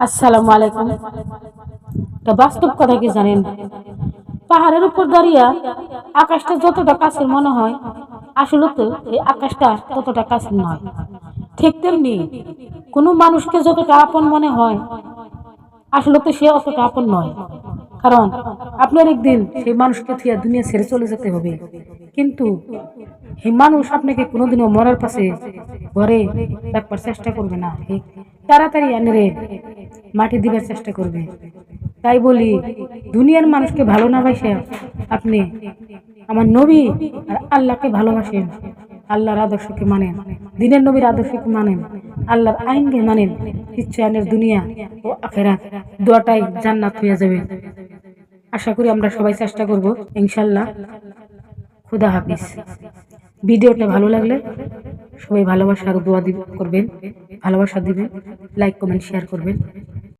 আসসালামু আলাইকুম। তো বাস্তব কথা কি জানেন? পাহাড়ের উপর দাঁড়িয়ে আকাশটা যতটা কাছের মনে হয়, আসলে তো এই আকাশটা ততটা কাছের নয়। ঠিক তেমনি কোনো মানুষকে যতটা আপন মনে হয়, আসলে তো সে অতটা আপন নয়। কারণ আপনার একদিন সেই মানুষকে থিয়া দুনিয়া ছেড়ে চলে যেতে হবে। কিন্তু এই মানুষ আপনাকে কোনোদিনও মরার পাশে ঘরে রাখবার চেষ্টা করবে না। তাড়াতাড়ি আনরে মাটি দিবার চেষ্টা করবে। তাই বলি, দুনিয়ার মানুষকে ভালো না বাসে আপনি আমার নবী আর আল্লাহকে ভালোবাসেন, আল্লাহর আদর্শকে মানেন, দিনের নবীর আদর্শকে মানেন, আল্লাহর আইনকে মানেন, ইচ্ছে আনের দুনিয়া ও আখেরাত দুয়াটাই জান্নাত হয়ে যাবে। আশা করি আমরা সবাই চেষ্টা করব ইনশাল্লাহ। খুদা হাফিজ। ভিডিওটা ভালো লাগলে সবাই ভালোবাসা আর দোয়া করবেন, ভালোবাসা দিবেন, লাইক কমেন্ট শেয়ার করবেন।